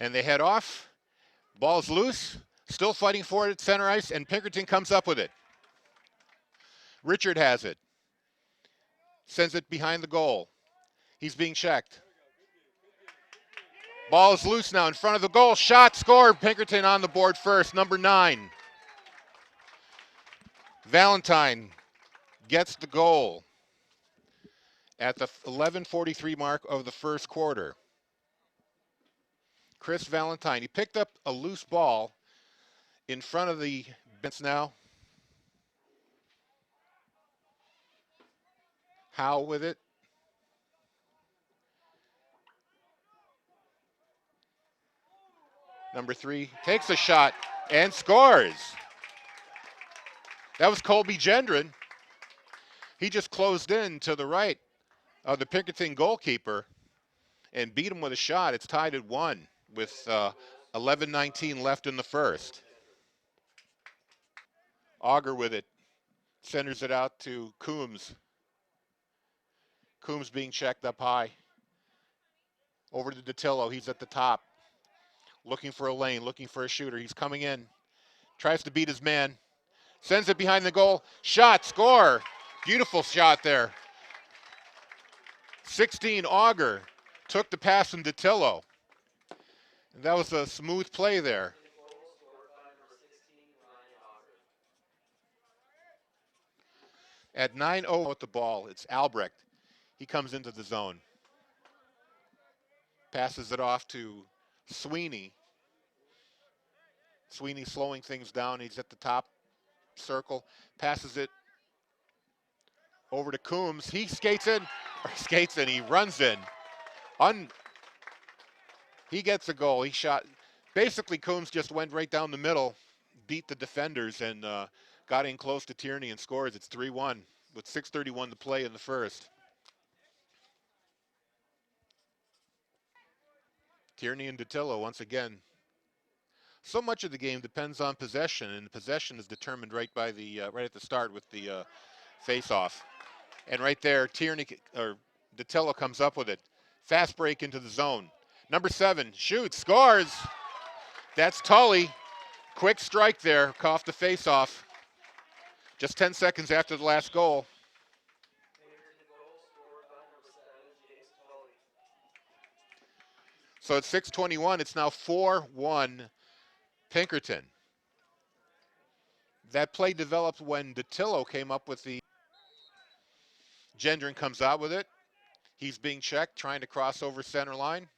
And they head off. Ball's loose. Still fighting for it at center ice, and Pinkerton comes up with it. Richard has it. Sends it behind the goal. He's being checked. Ball is loose now in front of the goal. Shot, score. Pinkerton on the board first, number 9. Valentine gets the goal at the 11:43 mark of the first quarter. Chris Valentine, he picked up a loose ball in front of the bench now. Howe with it. Number 3 takes a shot and scores. That was Colby Gendron. He just closed in to the right of the Pinkerton goalkeeper and beat him with a shot. It's tied at 1 with 11:19 left in the first. Auger with it. Centers it out to Coombs. Coombs being checked up high. Over to Datillo. He's at the top. Looking for a lane, looking for a shooter. He's coming in. Tries to beat his man. Sends it behind the goal. Shot, score. Beautiful shot there. 16, Auger took the pass from Datillo. And that was a smooth play there. At 9-0 with the ball, it's Albrecht. He comes into the zone. Passes it off to Sweeney. Sweeney slowing things down. He's at the top circle. Passes it over to Coombs. He skates in. He runs in. He gets a goal. He shot. Basically, Coombs just went right down the middle, beat the defenders, and got in close to Tierney and scores. It's 3-1 with 6:31 to play in the first. Tierney and Datillo once again. So much of the game depends on possession, and possession is determined right by the right at the start with the face-off. And right there, Datillo comes up with it. Fast break into the zone. Number 7 shoots, scores. That's Tully. Quick strike there, off the face-off. Just 10 seconds after the last goal. So at 6:21, it's now 4-1 Pinkerton. That play developed when Datillo came up with the. Gendron comes out with it. He's being checked, trying to cross over center line.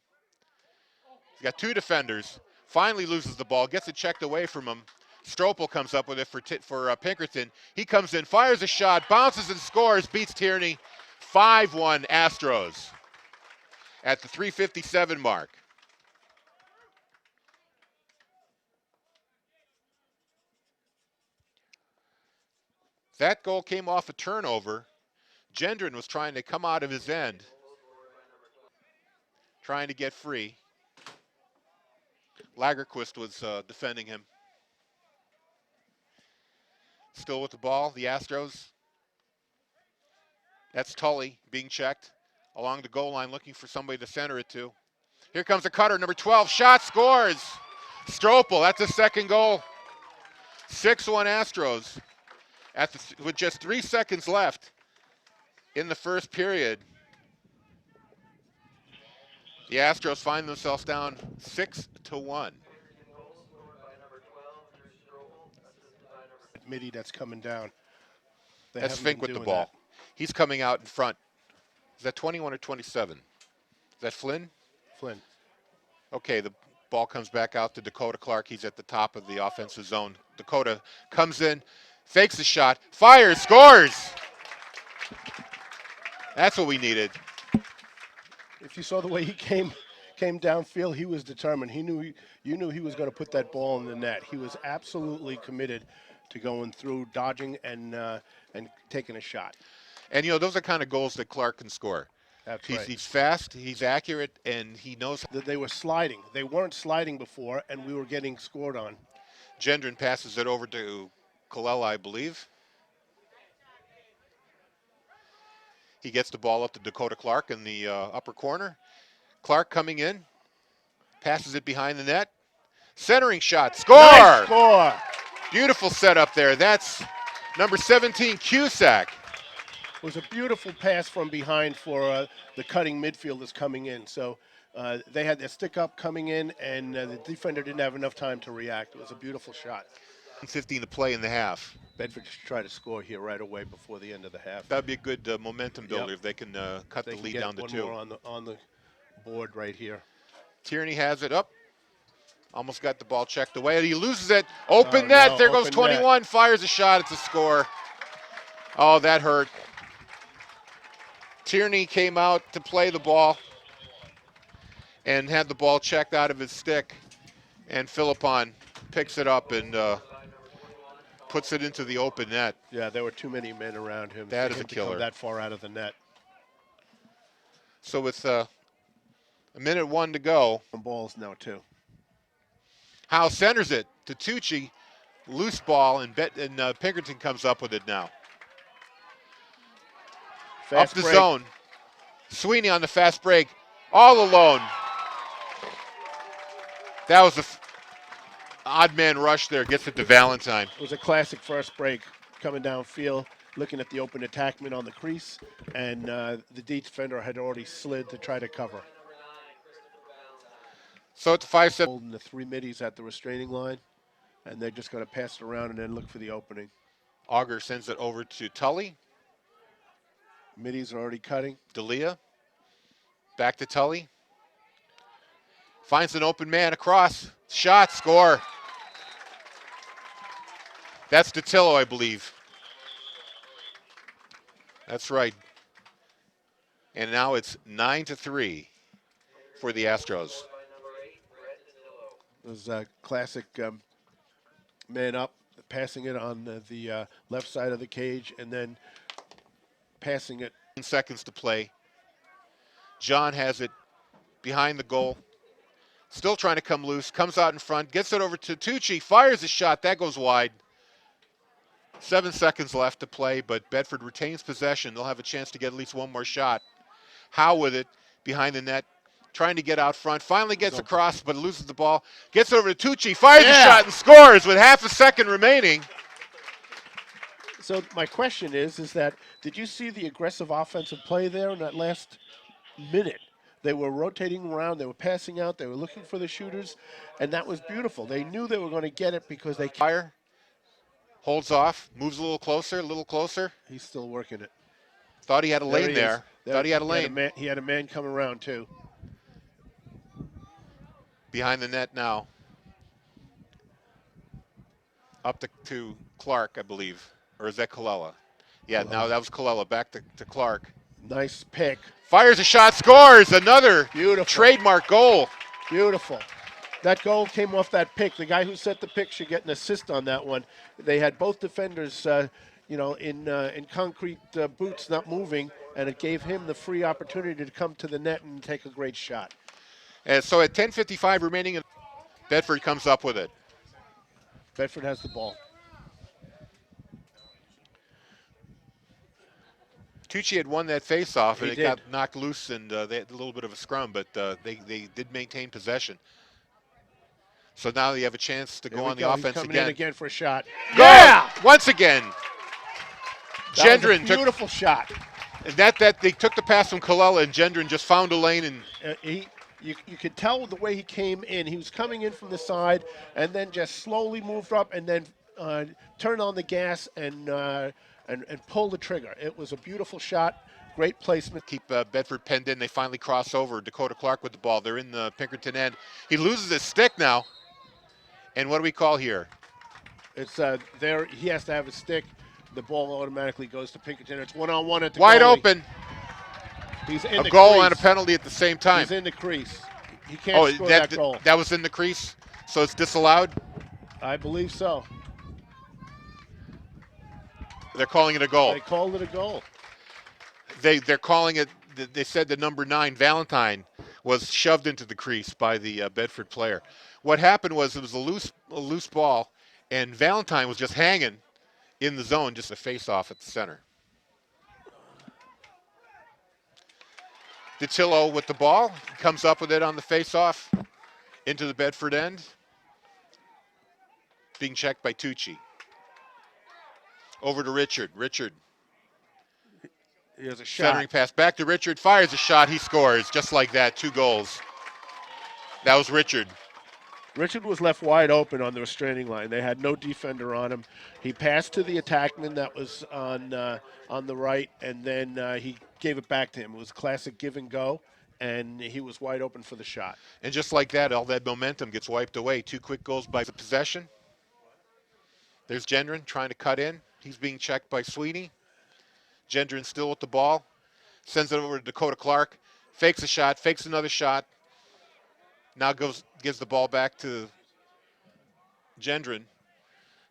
He's got 2 defenders. Finally loses the ball, gets it checked away from him. Stropel comes up with it for Pinkerton. He comes in, fires a shot, bounces and scores, beats Tierney. 5-1 Astros at the 3:57 mark. That goal came off a turnover. Gendron was trying to come out of his end, trying to get free. Lagerquist was defending him. Still with the ball, the Astros. That's Tully being checked along the goal line, looking for somebody to center it to. Here comes a cutter, number 12, shot, scores. Stropel, that's his second goal. 6-1 Astros with just 3 seconds left in the first period. The Astros find themselves down 6-1. Midi that's coming down. That's Fink with the ball. He's coming out in front. Is that 21 or 27? Is that Flynn? Flynn. Okay, the ball comes back out to Dakota Clark. He's at the top of the offensive zone. Dakota comes in, fakes a shot, fires, scores. That's what we needed. If you saw the way he came downfield, he was determined. You knew he was going to put that ball in the net. He was absolutely committed to going through, dodging, and taking a shot. And, those are kind of goals that Clark can score. That's right. He's fast, he's accurate, and he knows. That they were sliding. They weren't sliding before, and we were getting scored on. Gendron passes it over to Colella, I believe. He gets the ball up to Dakota Clark in the upper corner. Clark coming in. Passes it behind the net. Centering shot. Score! Nice score. Beautiful setup there. That's number 17, Cusack. It was a beautiful pass from behind for the cutting midfielders coming in. So they had their stick up coming in, and the defender didn't have enough time to react. It was a beautiful shot. 15 to play in the half. Bedford should try to score here right away before the end of the half. That'd be a good momentum builder if they can cut They the can lead get down to one 2. more on the board right here. Tierney has it up. Almost got the ball checked away. He loses it. Open Oh, net. no, There goes open 21. net. Fires a shot. It's a score. Oh, that hurt. Tierney came out to play the ball and had the ball checked out of his stick. And Philippon picks it up and puts it into the open net. Yeah, there were too many men around him That for is him a to come killer. that far out of the net. So with a minute 1 to go, Balls now too. Howe centers it to Tucci. Loose ball, and Pinkerton comes up with it now. Fast Up the break. zone. Sweeney on the fast break. All alone. That was an odd man rush there. Gets it to Valentine. It was a classic first break coming downfield, looking at the open attackman on the crease, and the defender had already slid to try to cover. So it's 5-7. Holding the 3 middies at the restraining line, and they're just going to pass it around and then look for the opening. Auger sends it over to Tully. Middies are already cutting. D'Elia. Back to Tully. Finds an open man across. Shot, score. That's DeTillo, I believe. That's right. And now it's 9-3 for the Astros. It was a classic man up, passing it on the left side of the cage, and then passing it. Seconds to play. John has it behind the goal. Still trying to come loose. Comes out in front. Gets it over to Tucci. Fires a shot. That goes wide. 7 seconds left to play, but Bedford retains possession. They'll have a chance to get at least one more shot. Howe with it behind the net. Trying to get out front. Finally gets across, but loses the ball. Gets over to Tucci. Fires a shot and scores with half a second remaining. So my question is that did you see the aggressive offensive play there in that last minute? They were rotating around. They were passing out. They were looking for the shooters, and that was beautiful. They knew they were going to get it because they Fire. Holds off. Moves a little closer, a little closer. He's still working it. Thought he had a lane there. Thought he had a lane. He had a man coming around, too. Behind the net now. Up to Clark, I believe. Or is that Colella? Yeah, now that was Colella. Back to Clark. Nice pick. Fires a shot, scores. Another beautiful trademark goal. Beautiful. That goal came off that pick. The guy who set the pick should get an assist on that one. They had both defenders, in concrete boots, not moving, and it gave him the free opportunity to come to the net and take a great shot. And so at 10:55 remaining, Bedford comes up with it. Bedford has the ball. Tucci had won that face-off, and He it did. got knocked loose, and they had a little bit of a scrum, but they did maintain possession. So now you have a chance to go on the offense He's coming again. in again for a shot. Yeah! Once again. That was a Gendron beautiful shot. That they took the pass from Colella, and Gendron just found a lane. And you could tell the way he came in. He was coming in from the side, and then just slowly moved up, and then turned on the gas and pulled the trigger. It was a beautiful shot. Great placement. Keep Bedford penned in. They finally cross over. Dakota Clark with the ball. They're in the Pinkerton end. He loses his stick now. And what do we call here? It's there. He has to have a stick. The ball automatically goes to Pinkerton. It's one-on-one at the wide goalie. open. He's in a the goal crease. and a penalty at the same time. He's in the crease. He can't score that goal. That was in the crease, so it's disallowed? I believe so. They're calling it a goal. They called it a goal. They're calling it. They said the number 9 Valentine was shoved into the crease by the Bedford player. What happened was it was a loose ball, and Valentine was just hanging in the zone, just a face-off at the center. DeTillo with the ball, comes up with it on the face-off, Into the Bedford end, being checked by Tucci. Over to Richard. Richard Here's a shot. centering pass back to Richard. Fires a shot. He scores just like that. 2 goals. That was Richard. Richard was left wide open on the restraining line. They had no defender on him. He passed to the attackman that was on the right, and then he gave it back to him. It was a classic give and go, and he was wide open for the shot. And just like that, all that momentum gets wiped away. 2 quick goals by the possession. There's Gendron trying to cut in. He's being checked by Sweeney. Gendron still with the ball. Sends it over to Dakota Clark. Fakes a shot. Fakes another shot. Now gives the ball back to Gendron.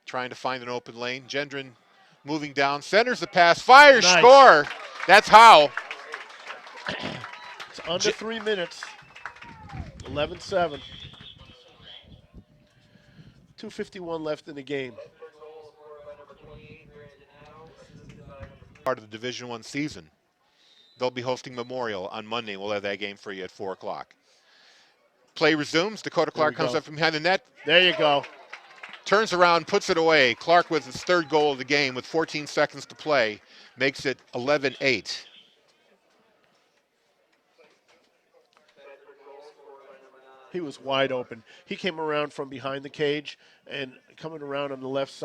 Trying to find an open lane. Gendron moving down. Centers the pass. Fires. Nice. Score. That's how. It's under 3 minutes. 11-7. 2:51 left in the game. Part of the Division I season. They'll be hosting Memorial on Monday. We'll have that game for you at 4 o'clock. Play resumes. Dakota Clark comes up from behind the net. There you go. Turns around, puts it away. Clark with his 3rd goal of the game with 14 seconds to play. Makes it 11-8. He was wide open. He came around from behind the cage and coming around on the left side.